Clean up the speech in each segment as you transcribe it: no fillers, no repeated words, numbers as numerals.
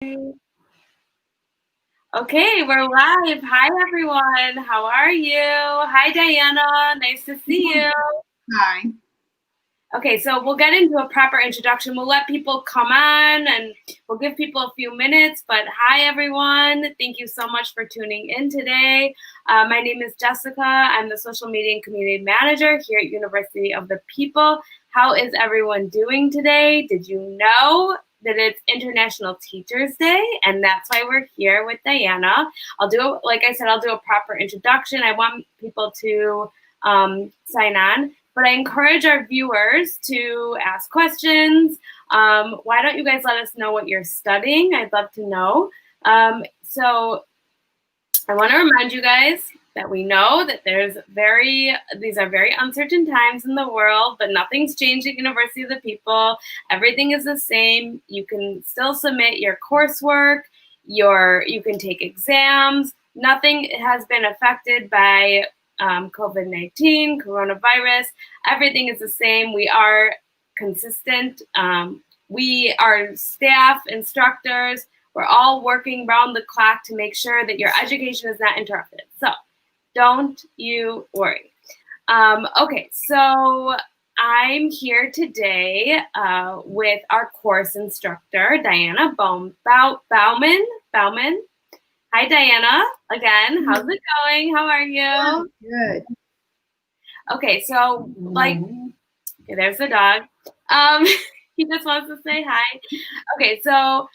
Okay, we're live. Hi, everyone. How are you? Hi, Diana. Nice to see you. Hi. Okay, so we'll get into a proper introduction. We'll let people come on and we'll give people a few minutes. But hi, everyone. Thank you so much for tuning in today. My name is Jessica. I'm the social media and community manager here at University of the People. How is everyone doing today? Did you know that it's International Teachers Day? And that's why we're here with Diana. Like I said, I'll do a proper introduction. I want people to sign on. But I encourage our viewers to ask questions. Why don't you guys let us know what you're studying? I'd love to know. So I want to remind you guys that we know that these are very uncertain times in the world, but nothing's changed at University of the People. Everything is the same. You can still submit your coursework. You can take exams. Nothing has been affected by COVID-19, coronavirus. Everything is the same. We are consistent. We are staff, instructors. We're all working round the clock to make sure that your education is not interrupted. So don't you worry. Okay, so I'm here today with our course instructor, Diana Bowman. Hi, Diana. Again, how's it going? How are you? Good. Okay, so there's the dog. He just wants to say hi. Okay, so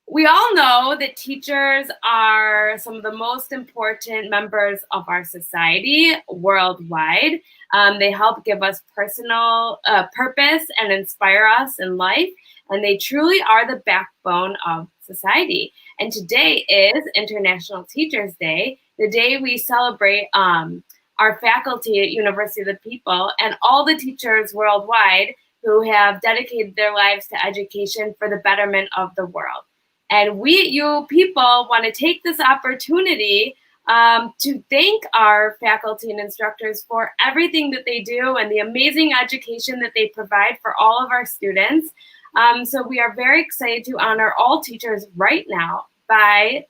we all know that teachers are some of the most important members of our society worldwide. They help give us personal purpose and inspire us in life, and they truly are the backbone of society. And today is International Teachers Day, the day we celebrate our faculty at University of the People and all the teachers worldwide who have dedicated their lives to education for the betterment of the world. And we at UoPeople want to take this opportunity to thank our faculty and instructors for everything that they do and the amazing education that they provide for all of our students. So we are very excited to honor all teachers right now by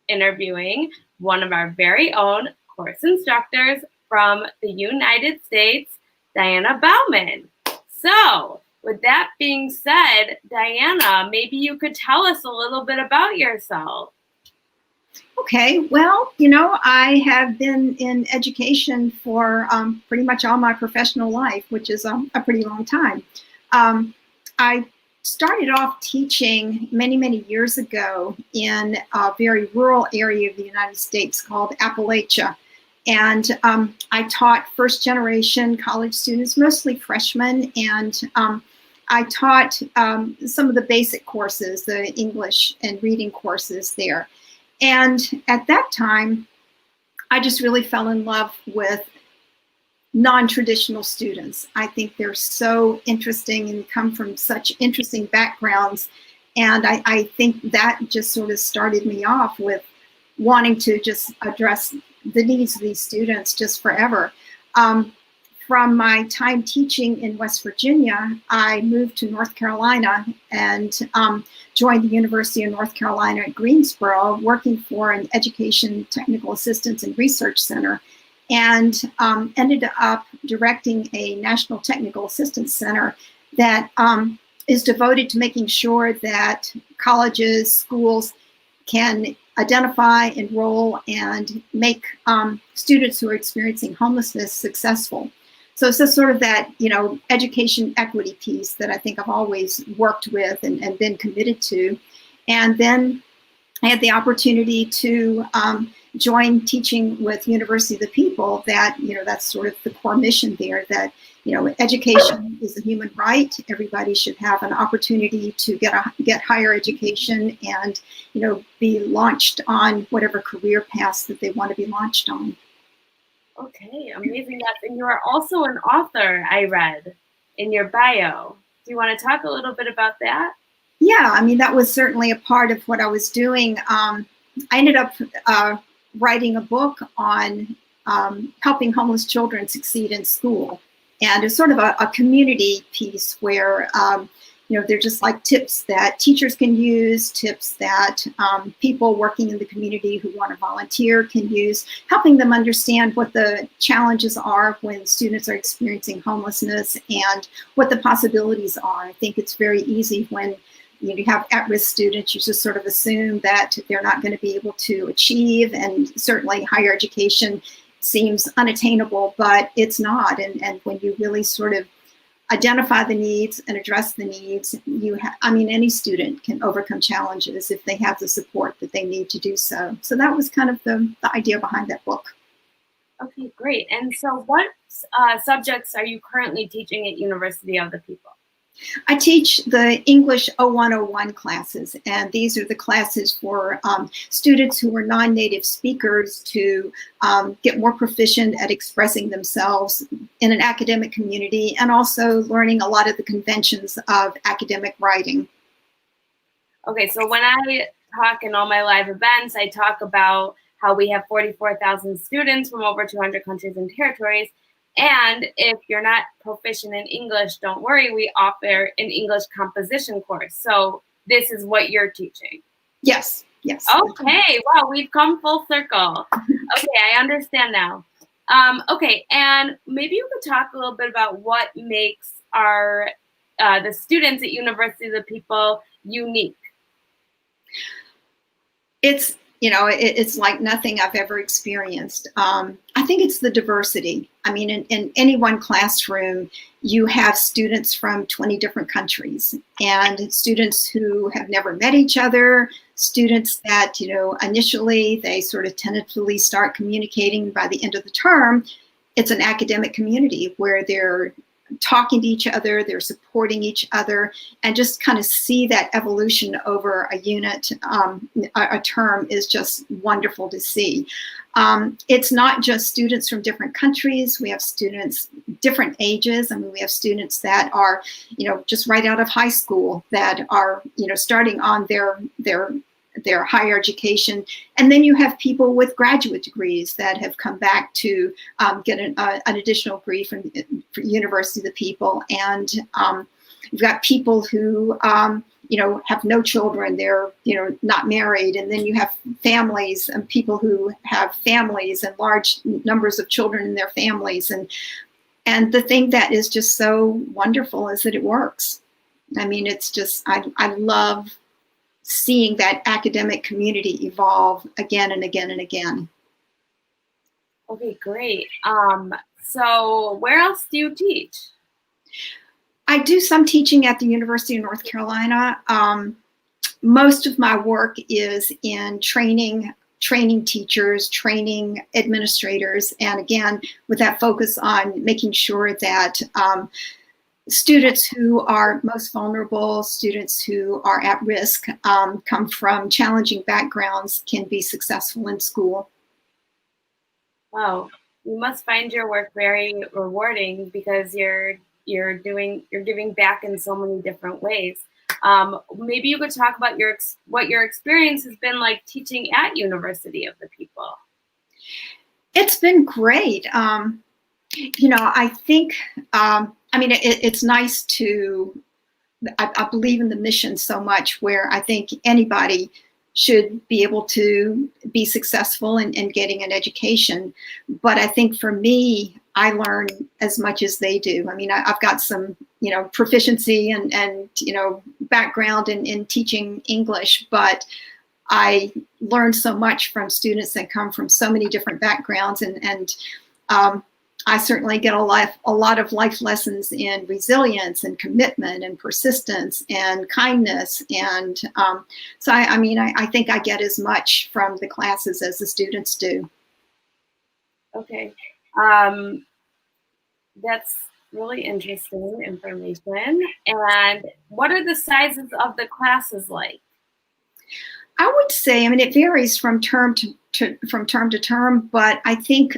interviewing one of our very own course instructors from the United States, Diana Bowman. So, with that being said, Diana, maybe you could tell us a little bit about yourself. Okay, well, I have been in education for pretty much all my professional life, which is a pretty long time. I started off teaching many, many years ago in a very rural area of the United States called Appalachia. And I taught first generation college students, mostly freshmen, and I taught some of the basic courses, the English and reading courses there. And at that time, I just really fell in love with non-traditional students. I think they're so interesting and come from such interesting backgrounds. And I think that just sort of started me off with wanting to just address the needs of these students just forever. From my time teaching in West Virginia, I moved to North Carolina and joined the University of North Carolina at Greensboro, working for an education technical assistance and research center, and ended up directing a national technical assistance center that is devoted to making sure that colleges, schools can identify, enroll, and make students who are experiencing homelessness successful. So it's just sort of that, education equity piece that I think I've always worked with and been committed to. And then I had the opportunity to join teaching with University of the People. That, that's sort of the core mission there, that, education is a human right. Everybody should have an opportunity to get higher education and, be launched on whatever career paths that they want to be launched on. Okay, amazing. Yes, and you are also an author, I read in your bio. Do you want to talk a little bit about that? Yeah, I mean, that was certainly a part of what I was doing. I ended up writing a book on helping homeless children succeed in school. And it's sort of a community piece where, they're just like tips that teachers can use, tips that people working in the community who want to volunteer can use, helping them understand what the challenges are when students are experiencing homelessness and what the possibilities are. I think it's very easy when you have at-risk students, you just sort of assume that they're not going to be able to achieve, and certainly higher education seems unattainable, but it's not. And when you really sort of identify the needs and address the needs, any student can overcome challenges if they have the support that they need to do so. So that was kind of the idea behind that book. Okay, great. And so what subjects are you currently teaching at University of the People? I teach the English 0101 classes, and these are the classes for students who are non-native speakers to get more proficient at expressing themselves in an academic community, and also learning a lot of the conventions of academic writing. Okay, so when I talk in all my live events, I talk about how we have 44,000 students from over 200 countries and territories. And if you're not proficient in English, don't worry, we offer an English composition course. So this is what you're teaching. Yes, yes. Okay, wow, we've come full circle. Okay, I understand now. Okay, and maybe you could talk a little bit about what makes the students at University of the People unique. It's like nothing I've ever experienced. I think it's the diversity. I mean, in any one classroom, you have students from 20 different countries, and students who have never met each other, students that, initially they sort of tentatively start communicating. By the end of the term, it's an academic community where they're talking to each other, they're supporting each other, and just kind of see that evolution over a unit, a term, is just wonderful to see. It's not just students from different countries. We have students different ages. I mean, we have students that are, just right out of high school, that are, starting on their higher education. And then you have people with graduate degrees that have come back to get an additional degree from University of the People. And you've got people who, have no children, they're, not married. And then you have families and people who have families and large numbers of children in their families. And the thing that is just so wonderful is that it works. I mean, it's just, I love seeing that academic community evolve again and again and again. Okay, great. So where else do you teach? I do some teaching at the University of North Carolina. Most of my work is in training teachers, training administrators, and again, with that focus on making sure that students who are most vulnerable, students who are at risk, come from challenging backgrounds, can be successful in school. Wow, you must find your work very rewarding because you're giving back in so many different ways. Maybe you could talk about what your experience has been like teaching at University of the People. It's been great. I think, it's nice to, I believe in the mission so much, where I think anybody should be able to be successful in getting an education. But I think for me, I learn as much as they do. I mean, I've got some, proficiency and background in teaching English, but I learn so much from students that come from so many different backgrounds, and I certainly get a lot of life lessons in resilience and commitment and persistence and kindness. And so, I think I get as much from the classes as the students do. Okay. That's really interesting information. And what are the sizes of the classes like? I would say, it varies from term to term, but I think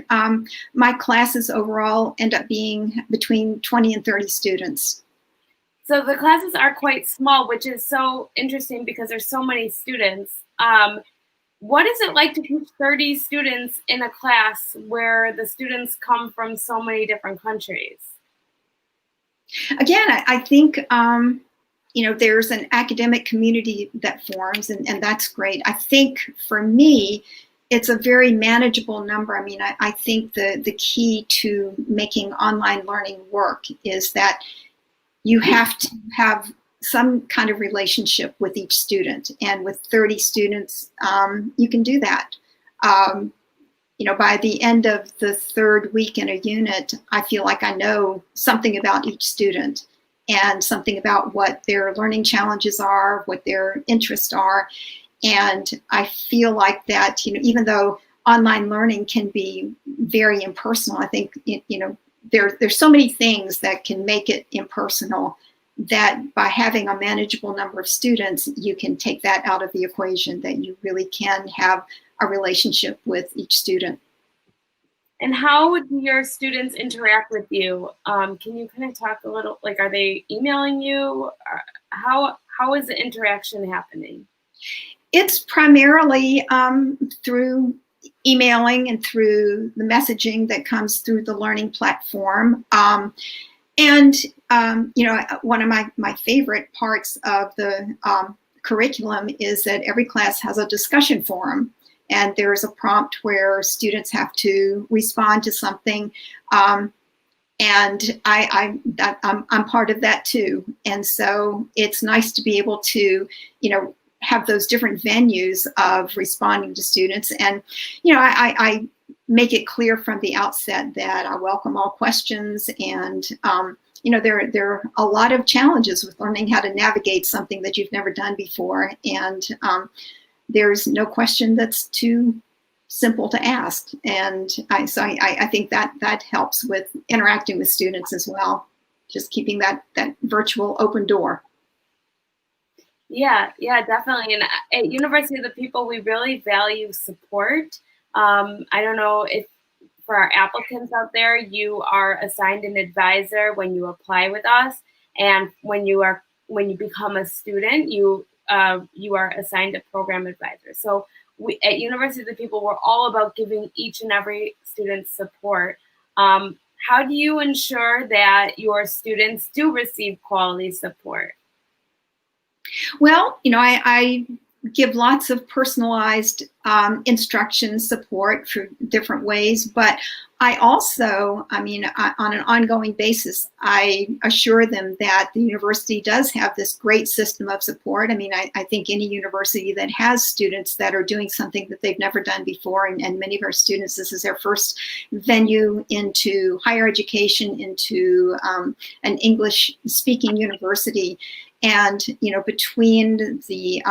my classes overall end up being between 20 and 30 students. So the classes are quite small, which is so interesting because there's so many students. What is it like to teach 30 students in a class where the students come from so many different countries? Again, I think there's an academic community that forms, and that's great. I think for me, it's a very manageable number. I mean, I think the key to making online learning work is that you have to have some kind of relationship with each student. And with 30 students, you can do that. By the end of the third week in a unit, I feel like I know something about each student and something about what their learning challenges are, what their interests are. And I feel like that, even though online learning can be very impersonal, I think, there's so many things that can make it impersonal that by having a manageable number of students, you can take that out of the equation, that you really can have a relationship with each student. And how would your students interact with you? Can you kind of talk a little, like, are they emailing you? How is the interaction happening? It's primarily through emailing and through the messaging that comes through the learning platform. One of my favorite parts of the curriculum is that every class has a discussion forum, and there's a prompt where students have to respond to something. And I'm part of that too. And so it's nice to be able to, have those different venues of responding to students. And, I make it clear from the outset that I welcome all questions. And, there are a lot of challenges with learning how to navigate something that you've never done before. And there's no question that's too simple to ask. And I think that helps with interacting with students as well, just keeping that virtual open door. Yeah, definitely. And at University of the People, we really value support. I don't know if for our applicants out there, you are assigned an advisor when you apply with us, and when you become a student, you are assigned a program advisor. So we at University of the People, we're all about giving each and every student support. How do you ensure that your students do receive quality support? Well, I give lots of personalized instruction support for different ways, but I also, on an ongoing basis, I assure them that the university does have this great system of support. I think any university that has students that are doing something that they've never done before, and many of our students, this is their first venue into higher education, into an English-speaking university. And, between the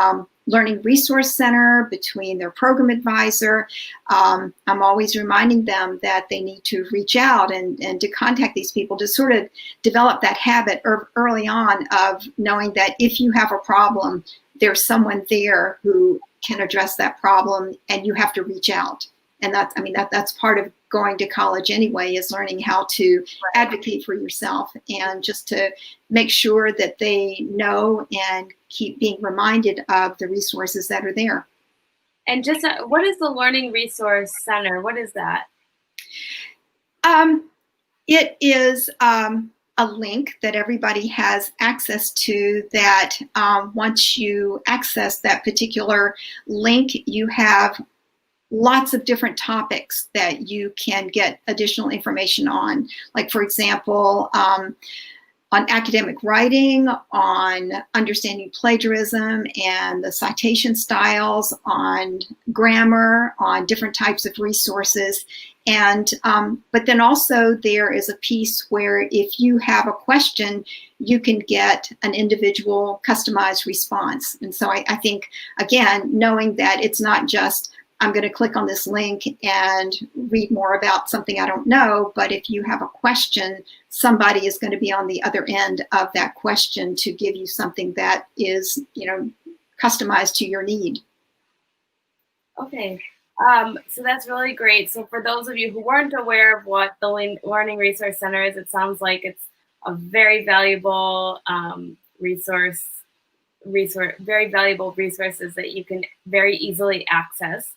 Learning Resource Center, between their program advisor, I'm always reminding them that they need to reach out and to contact these people, to sort of develop that habit early on of knowing that if you have a problem, there's someone there who can address that problem, and you have to reach out. And that's part of going to college anyway, is learning how to advocate for yourself, and just to make sure that they know and keep being reminded of the resources that are there. And just what is the Learning Resource Center? What is that? It is a link that everybody has access to, that once you access that particular link, you have lots of different topics that you can get additional information on. Like, for example, on academic writing, on understanding plagiarism and the citation styles, on grammar, on different types of resources. And but then also there is a piece where if you have a question, you can get an individual customized response. And so I think, again, knowing that it's not just, I'm going to click on this link and read more about something I don't know, but if you have a question, somebody is going to be on the other end of that question to give you something that is, customized to your need. Okay, so that's really great. So for those of you who weren't aware of what the Learning Resource Center is, it sounds like it's a very valuable very valuable resources that you can very easily access.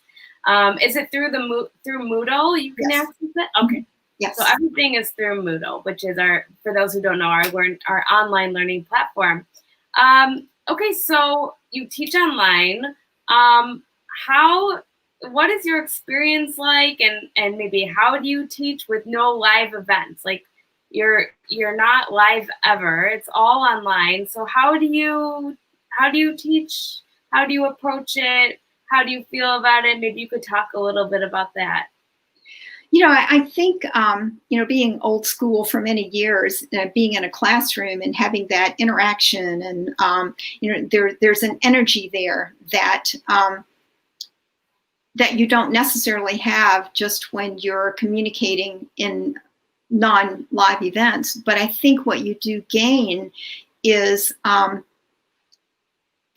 Is it through Moodle you can access it? Okay. Yes. So everything is through Moodle, which is for those who don't know, our online learning platform. Okay, so you teach online. What is your experience like, and maybe how do you teach with no live events? Like you're not live ever. It's all online. So how do you teach? How do you approach it? How do you feel about it? Maybe you could talk a little bit about that. I think, being old school for many years, being in a classroom and having that interaction and, there's an energy there that you don't necessarily have just when you're communicating in non-live events. But I think what you do gain is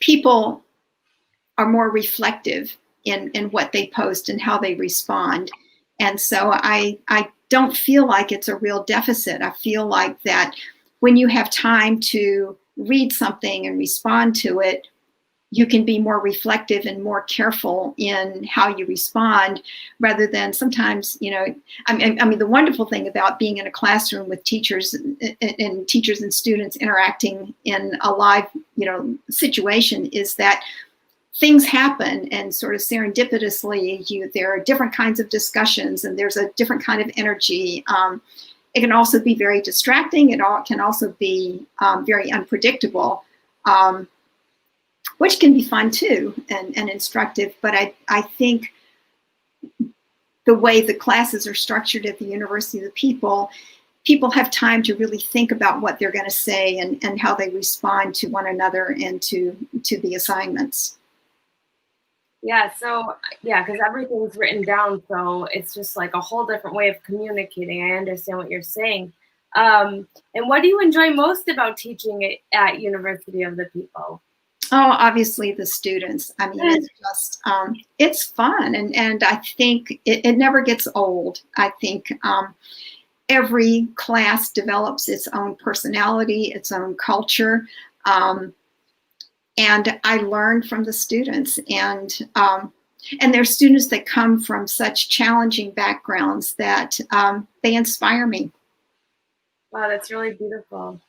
people are more reflective in what they post and how they respond. And so I don't feel like it's a real deficit. I feel like that when you have time to read something and respond to it, you can be more reflective and more careful in how you respond, rather than sometimes, I mean, the wonderful thing about being in a classroom with teachers and teachers and students interacting in a live, situation is that things happen, and sort of serendipitously, there are different kinds of discussions, and there's a different kind of energy. It can also be very distracting. It can also be very unpredictable, which can be fun too and instructive. But I think the way the classes are structured at the University of the People have time to really think about what they're going to say and how they respond to one another and to the assignments. Yeah, because everything's written down, so it's just like a whole different way of communicating. I understand what you're saying. And what do you enjoy most about teaching at University of the People? Oh, obviously the students. I mean, it's just, it's fun. And I think it never gets old. I think every class develops its own personality, its own culture. And I learn from the students, and there's students that come from such challenging backgrounds that they inspire me. Wow, that's really beautiful.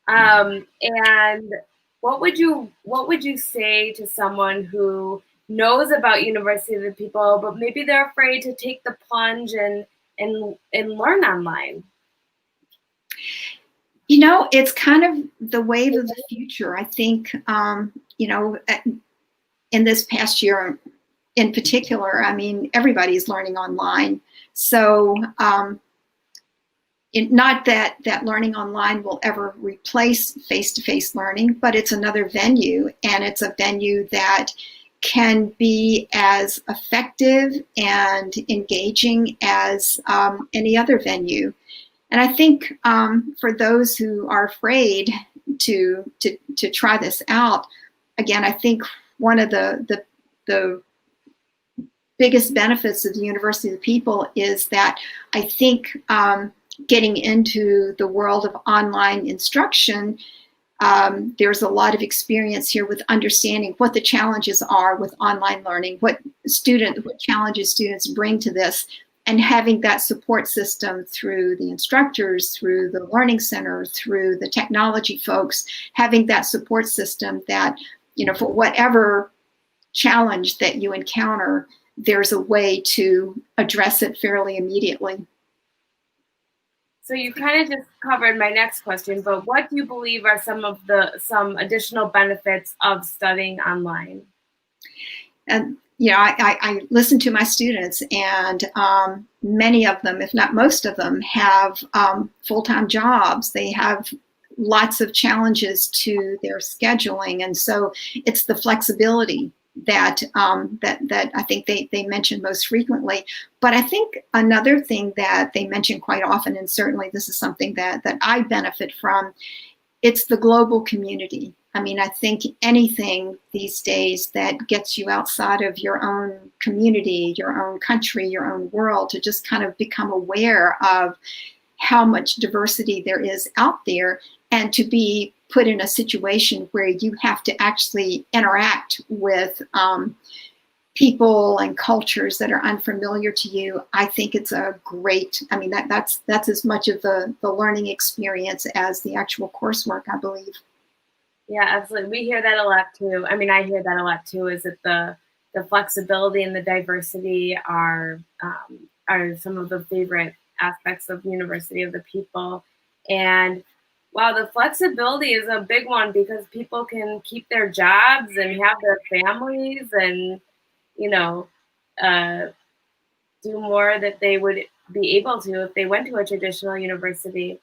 And what would you say to someone who knows about University of the People, but maybe they're afraid to take the plunge and learn online? It's kind of the wave of the future. I think, in this past year in particular, I mean, everybody's learning online. So not that learning online will ever replace face-to-face learning, but it's another venue, and it's a venue that can be as effective and engaging as any other venue. And I think for those who are afraid to try this out, again, I think one of the biggest benefits of the University of the People is that I think getting into the world of online instruction, there's a lot of experience here with understanding what the challenges are with online learning, what challenges students bring to this, and having that support system through the instructors, through the learning center, through the technology folks, having that support system that, for whatever challenge that you encounter, there's a way to address it fairly immediately. So you kind of just covered my next question, but what do you believe are some additional benefits of studying online? And I listen to my students, and many of them, if not most of them, have full-time jobs. They have lots of challenges to their scheduling, and so it's the flexibility that I think they mention most frequently. But I think another thing that they mention quite often, and certainly this is something that I benefit from, it's the global community. I mean, I think anything these days that gets you outside of your own community, your own country, your own world, to just kind of become aware of how much diversity there is out there, and to be put in a situation where you have to actually interact with people and cultures that are unfamiliar to you. I think it's a great, I mean, that's as much of the learning experience as the actual coursework, I believe. Yeah, absolutely. We hear that a lot too. I mean, I hear that a lot too. Is that the flexibility and the diversity are some of the favorite aspects of University of the People. And wow, the flexibility is a big one because people can keep their jobs and have their families and you know uh, do more that they would be able to if they went to a traditional university.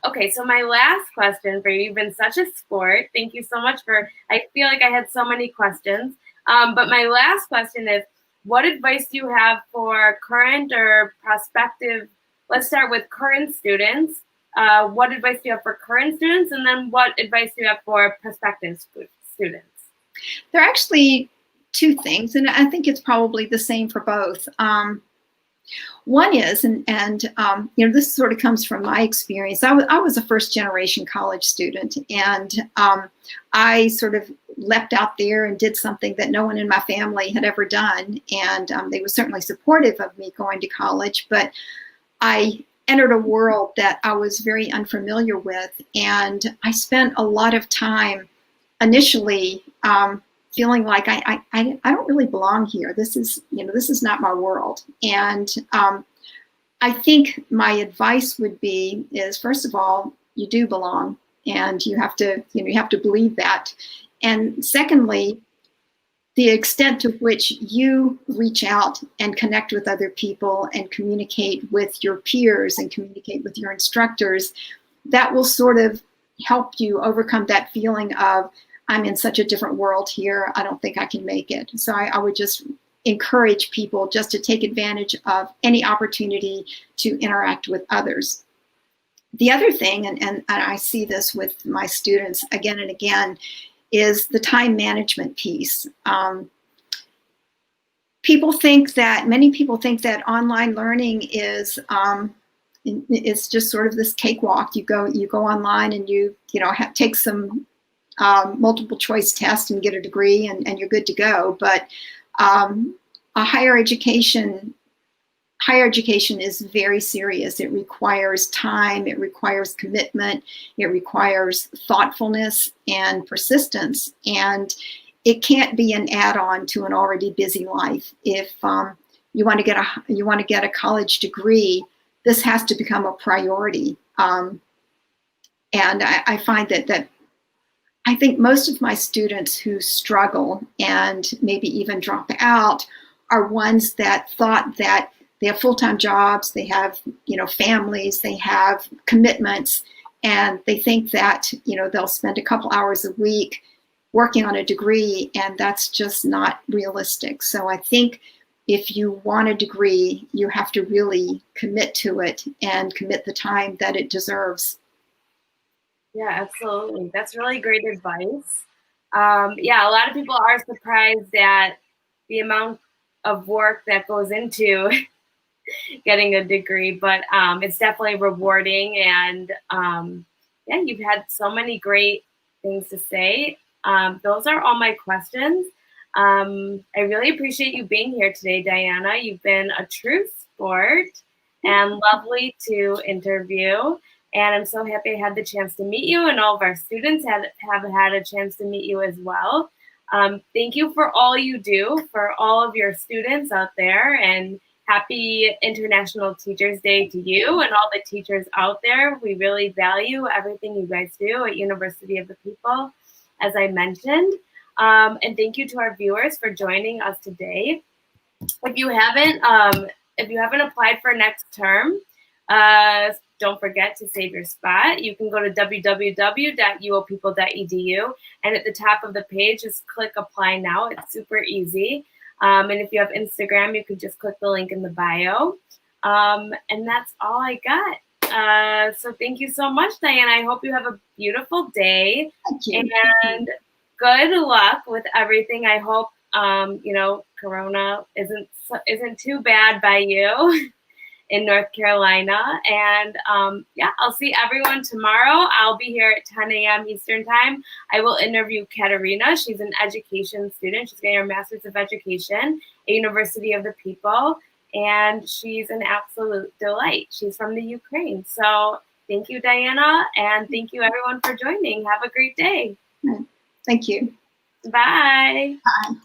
Okay, so my last question for you, you've been such a sport. Thank you so much I feel like I had so many questions. But my last question is, what advice do you have for current or prospective, let's start with current students. What advice do you have for current students? And then what advice do you have for prospective students? There are actually two things, and I think it's probably the same for both. One is, you know, this sort of comes from my experience. I was a first generation college student, and I sort of leapt out there and did something that no one in my family had ever done. And they were certainly supportive of me going to college, but I entered a world that I was very unfamiliar with, and I spent a lot of time initially feeling like I don't really belong here. This is, you know, this is not my world. And I think my advice would be is, first of all, you do belong, and you have to, you know, you have to believe that. And secondly, the extent to which you reach out and connect with other people and communicate with your peers and communicate with your instructors, that will sort of help you overcome that feeling of, I'm in such a different world here, I don't think I can make it. So I would just encourage people just to take advantage of any opportunity to interact with others. The other thing, and I see this with my students again and again, is the time management piece. Many people think that online learning is it's just sort of this cakewalk. You go online and you take some multiple choice test and get a degree and you're good to go. But a higher education is very serious. It requires time, it requires commitment, it requires thoughtfulness and persistence. And it can't be an add-on to an already busy life. If you want to get a college degree, this has to become a priority. And I find that I think most of my students who struggle and maybe even drop out are ones that thought that they have full-time jobs, they have, families, they have commitments, and they think that, they'll spend a couple hours a week working on a degree, and that's just not realistic. So I think if you want a degree, you have to really commit to it and commit the time that it deserves. Yeah, absolutely. That's really great advice. Yeah, a lot of people are surprised at the amount of work that goes into getting a degree, but it's definitely rewarding. And yeah, you've had so many great things to say. Those are all my questions. I really appreciate you being here today, Diana. You've been a true sport and lovely to interview. And I'm so happy I had the chance to meet you, and all of our students have had a chance to meet you as well. Thank you for all you do for all of your students out there, and happy International Teachers Day to you and all the teachers out there. We really value everything you guys do at University of the People, as I mentioned. And thank you to our viewers for joining us today. If you haven't applied for next term, don't forget to save your spot. You can go to www.uopeople.edu, and at the top of the page, just click apply now. It's super easy. And if you have Instagram, you can just click the link in the bio. And that's all I got. So thank you so much, Diana. I hope you have a beautiful day. Thank you. And good luck with everything. I hope Corona isn't too bad by you in North Carolina. And yeah, I'll see everyone tomorrow. I'll be here at 10 a.m. Eastern time. I will interview Katerina. She's an education student. She's getting her Master's of Education at University of the People. And she's an absolute delight. She's from the Ukraine. So thank you, Diana. And thank you everyone for joining. Have a great day. Thank you. Bye. Bye.